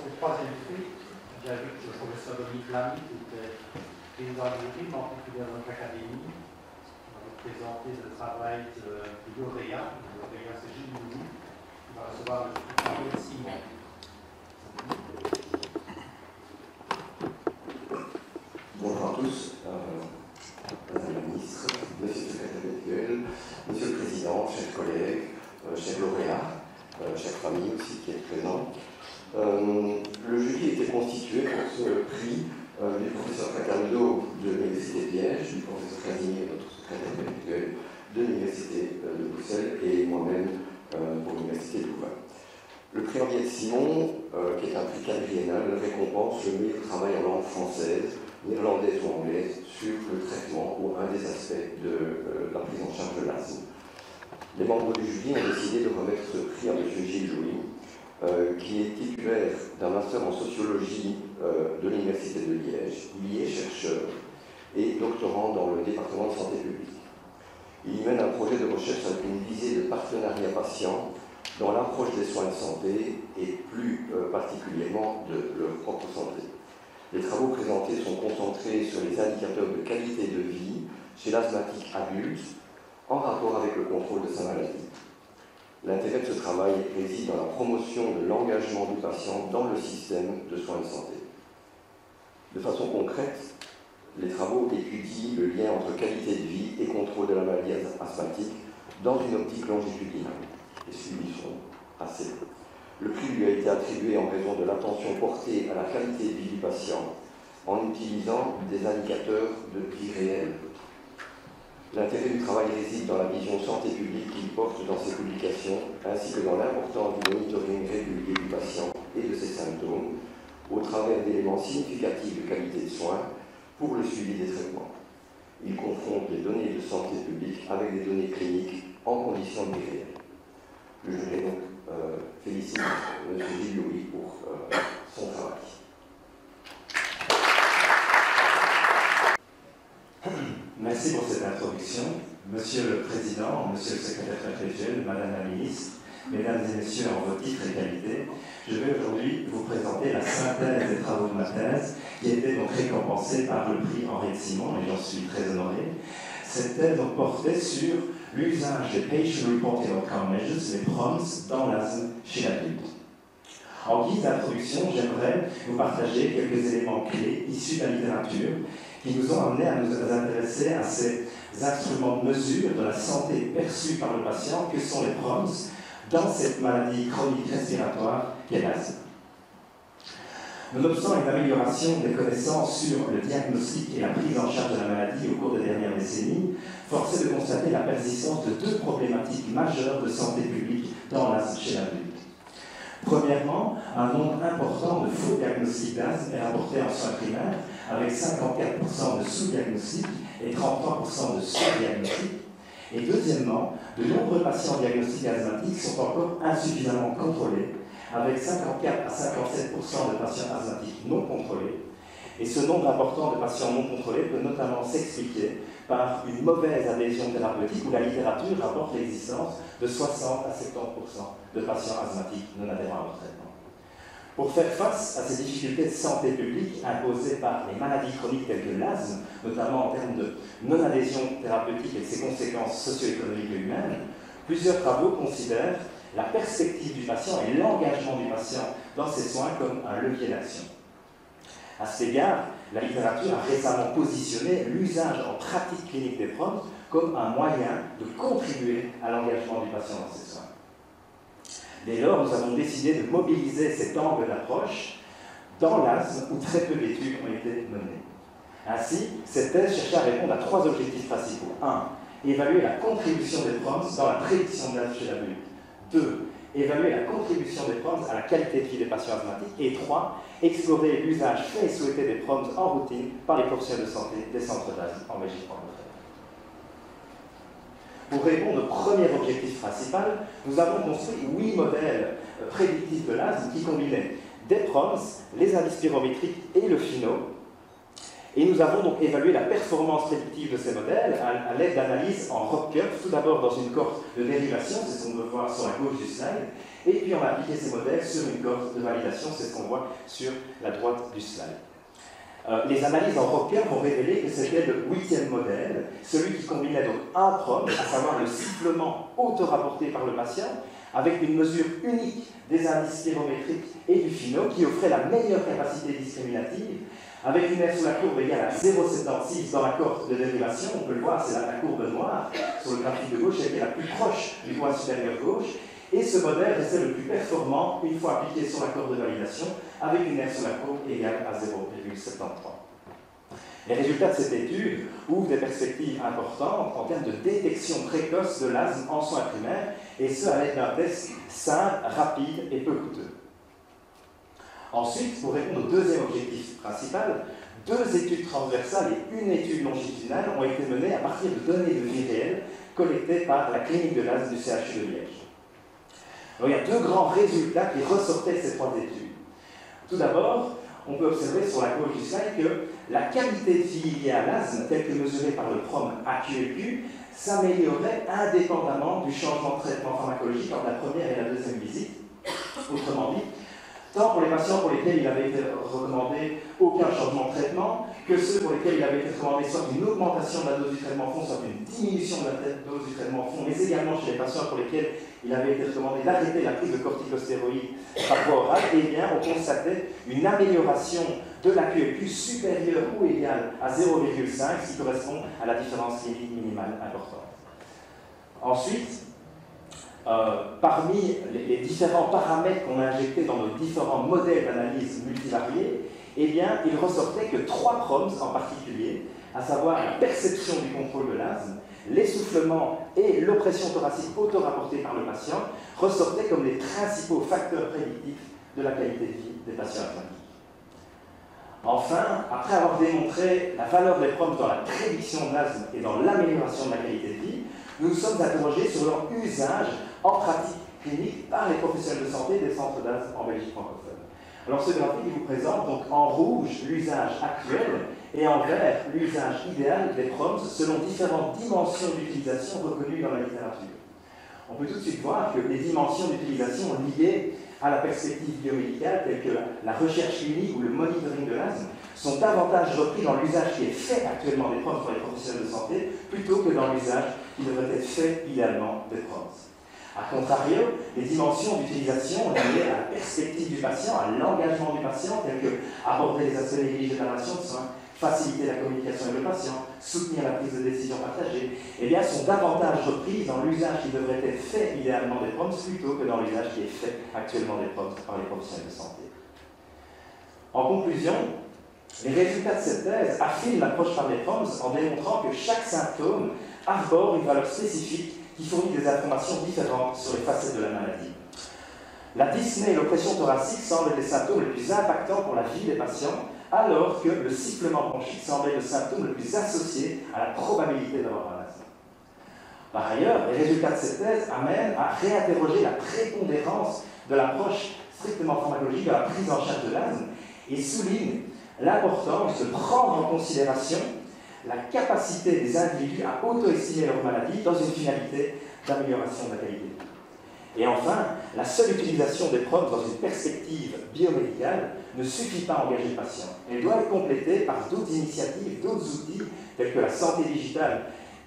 au troisième prix, j'invite le professeur Dominique Lamy, qui était président du jury, membre titulaire de notre académie, qui va vous présenter le travail du lauréat. Le lauréat, c'est Gilles Louis, qui va recevoir le prix Henri Simon. Bonjour à tous, Madame la Ministre, Monsieur le Secrétaire virtuel, Monsieur le Président, chers collègues, chers lauréats, chère famille aussi qui est présente. Le jury était constitué pour ce prix du professeur Fracaldo de l'Université de Liège, du professeur Casimir, notre secrétaire virtuel de l'Université de Bruxelles, et moi-même pour l'Université de Louvain. Le prix Henriette Simon, qui est un prix quadriennal, récompense le meilleur travail en langue française, néerlandaise ou anglaise, sur le traitement ou un des aspects de la prise en charge de l'asthme. Les membres du jury ont décidé de remettre ce prix à M. Gilles Louis, qui est titulaire d'un master en sociologie de l'Université de Liège. Il y est chercheur et doctorant dans le département de santé publique. Il y mène un projet de recherche avec une visée de partenariat patient dans l'approche des soins de santé et plus particulièrement de leur propre santé. Les travaux présentés sont concentrés sur les indicateurs de qualité de vie chez l'asthmatique adulte en rapport avec le contrôle de sa maladie. L'intérêt de ce travail réside dans la promotion de l'engagement du patient dans le système de soins de santé. De façon concrète, les travaux étudient le lien entre qualité de vie et contrôle de la maladie asthmatique dans une optique longitudinale. Les suivis sont assez longs. Le prix lui a été attribué en raison de l'attention portée à la qualité de vie du patient en utilisant des indicateurs de vie réelle. L'intérêt du travail réside dans la vision santé publique qu'il porte dans ses publications, ainsi que dans l'importance du monitoring régulier du patient et de ses symptômes, au travers d'éléments significatifs de qualité de soins pour le suivi des traitements. Il confronte les données de santé publique avec des données cliniques en conditions de vie réelle. Le jury donc félicite M. Gilles Louis pour son travail. Merci pour cette introduction. Monsieur le Président, Monsieur le Secrétaire perpétuel, Madame la Ministre, Mesdames et Messieurs en vos titres et qualités, je vais aujourd'hui vous présenter la synthèse des travaux de ma thèse qui a été donc récompensée par le prix Henriette Simon, et j'en suis très honoré. Cette thèse donc portait sur l'usage des Patient Reported Outcome Measures, les PROMS, dans l'asthme chez l'adulte. En guise d'introduction, j'aimerais vous partager quelques éléments clés issus de la littérature qui nous ont amenés à nous intéresser à ces instruments de mesure de la santé perçue par le patient que sont les PROMS dans cette maladie chronique respiratoire qu'est l'asthme. Nonobstant une amélioration des connaissances sur le diagnostic et la prise en charge de la maladie au cours des dernières décennies, force est de constater la persistance de deux problématiques majeures de santé publique dans l'asthme chez l'adulte. Premièrement, un nombre important de faux diagnostics d'asthme est rapporté en soins primaires, avec 54% de sous-diagnostics et 33% de sur-diagnostics. Et deuxièmement, de nombreux patients diagnostiqués asthmatiques sont encore insuffisamment contrôlés, avec 54 à 57% de patients asthmatiques non contrôlés. Et ce nombre important de patients non contrôlés peut notamment s'expliquer par une mauvaise adhésion thérapeutique où la littérature rapporte l'existence de 60 à 70% de patients asthmatiques non adhérents à leur traitement. Pour faire face à ces difficultés de santé publique imposées par les maladies chroniques telles que l'asthme, notamment en termes de non-adhésion thérapeutique et de ses conséquences socio-économiques et humaines, plusieurs travaux considèrent la perspective du patient et l'engagement du patient dans ses soins comme un levier d'action. À cet égard, la littérature a récemment positionné l'usage en pratique clinique des PROMS comme un moyen de contribuer à l'engagement du patient dans ses soins. Dès lors, nous avons décidé de mobiliser cet angle d'approche dans l'asthme où très peu d'études ont été menées. Ainsi, cette thèse cherchait à répondre à trois objectifs principaux. 1. Évaluer la contribution des PROMS dans la prédiction de l'asthme chez l'adulte. 2. Évaluer la contribution des PROMS à la qualité de vie des patients asthmatiques. Et 3. Explorer l'usage fait et souhaité des PROMS en routine par les professionnels de santé des centres d'asthme enregistrant le traitement. Pour répondre au premier objectif principal, nous avons construit 8 modèles prédictifs de l'asthme qui combinaient des PROMS, les indices spirométriques et le FINO, Et nous avons donc évalué la performance prédictive de ces modèles à l'aide d'analyses en ROC curve, tout d'abord dans une cohorte de dérivation, c'est ce qu'on peut voir sur la gauche du slide, et puis on a appliqué ces modèles sur une cohorte de validation, c'est ce qu'on voit sur la droite du slide. Les analyses en ROC curve ont révélé que c'était le 8e modèle, celui qui combinait donc un PROM, à savoir le sifflement auto-rapporté par le patient, avec une mesure unique des indices spirométriques et du FINO, qui offrait la meilleure capacité discriminative, avec une R sur la courbe égale à 0,76 dans la cohorte de dérivation. On peut le voir, c'est la courbe noire sur le graphique de gauche, elle est la plus proche du point supérieur gauche. Et ce modèle restait le plus performant une fois appliqué sur la courbe de validation, avec une R sur la courbe égale à 0,73. Les résultats de cette étude ouvrent des perspectives importantes en termes de détection précoce de l'asthme en soins primaires, et ce à l'aide d'un test simple, rapide et peu coûteux. Ensuite, pour répondre au deuxième objectif principal, 2 études transversales et une étude longitudinale ont été menées à partir de données de vie réelle collectées par la clinique de l'asthme du CHU de Liège. Alors, il y a 2 grands résultats qui ressortaient de ces 3 études. Tout d'abord, on peut observer sur la gauche du slide que la qualité de vie liée à l'asthme, telle que mesurée par le PROM AQEQ, s'améliorait indépendamment du changement de traitement pharmacologique entre la première et la deuxième visite. Autrement dit, tant pour les patients pour lesquels il avait été recommandé aucun changement de traitement, que ceux pour lesquels il avait été recommandé soit une augmentation de la dose du traitement fond, soit une diminution de la dose du traitement fond, mais également chez les patients pour lesquels il avait été recommandé d'arrêter la prise de corticostéroïdes par voie orale, eh bien, on constatait une amélioration de la QEQ supérieure ou égale à 0,5, ce qui correspond à la différence clinique minimale importante. Ensuite, parmi les différents paramètres qu'on a injectés dans nos différents modèles d'analyse multivariés, eh bien, il ressortait que 3 PROMs en particulier, à savoir la perception du contrôle de l'asthme, l'essoufflement et l'oppression thoracique auto-rapportée par le patient, ressortaient comme les principaux facteurs prédictifs de la qualité de vie des patients asthmatiques. Enfin, après avoir démontré la valeur des PROMs dans la prédiction de l'asthme et dans l'amélioration de la qualité de vie, nous nous sommes interrogés sur leur usage en pratique clinique par les professionnels de santé des centres d'asthme en Belgique francophone. Alors ce graphique vous présente donc en rouge l'usage actuel et en vert l'usage idéal des PROMs selon différentes dimensions d'utilisation reconnues dans la littérature. On peut tout de suite voir que les dimensions d'utilisation liées à la perspective biomédicale, telles que la recherche clinique ou le monitoring de l'asthme, sont davantage repris dans l'usage qui est fait actuellement des PROMs par les professionnels de santé, plutôt que dans l'usage qui devrait être fait idéalement des PROMs. A contrario, les dimensions d'utilisation liées à la perspective du patient, à l'engagement du patient, telles que aborder les aspects négligés de la relation de soins, faciliter la communication avec le patient, soutenir la prise de décision partagée, eh bien, sont davantage reprises dans l'usage qui devrait être fait idéalement des PROMs plutôt que dans l'usage qui est fait actuellement des PROMs par les professionnels de santé. En conclusion, les résultats de cette thèse affirment l'approche par les PROMs en démontrant que chaque symptôme arbore une valeur spécifique qui fournit des informations différentes sur les facettes de la maladie. La dyspnée et l'oppression thoracique semblent être les symptômes les plus impactants pour la vie des patients, alors que le sifflement bronchique semble être le symptôme le plus associé à la probabilité d'avoir un asthme. Par ailleurs, les résultats de cette thèse amènent à réinterroger la prépondérance de l'approche strictement pharmacologique de la prise en charge de l'asthme et soulignent l'importance de prendre en considération la capacité des individus à auto-estimer leur maladie dans une finalité d'amélioration de la qualité de vie. Et enfin, la seule utilisation des PROMs dans une perspective biomédicale ne suffit pas à engager le patient. Elle doit être complétée par d'autres initiatives, d'autres outils, tels que la santé digitale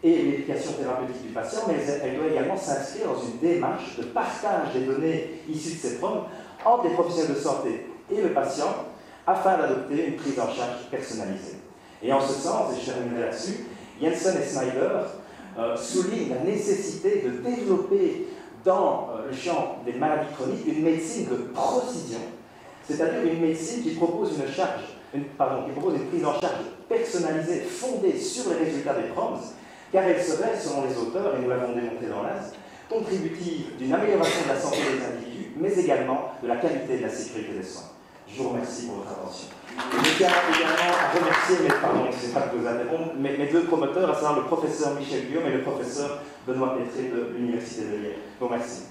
et l'éducation thérapeutique du patient, mais elle doit également s'inscrire dans une démarche de partage des données issues de ces PROMs entre les professionnels de santé et le patient, afin d'adopter une prise en charge personnalisée. Et en ce sens, et je terminerai là-dessus, Jensen et Snyder soulignent la nécessité de développer dans le champ des maladies chroniques une médecine de précision, c'est-à-dire une médecine qui propose une prise en charge personnalisée fondée sur les résultats des PROMs, car elle serait, selon les auteurs, et nous l'avons démontré dans l'AS, contributive d'une amélioration de la santé des individus, mais également de la qualité et de la sécurité des soins. Je vous remercie pour votre attention. Et je tiens également à remercier, je ne sais pas que vous interrompre, mes 2 promoteurs, à savoir le professeur Michel Guillaume et le professeur Benoît Pétré de l'Université de Liège. Je vous remercie.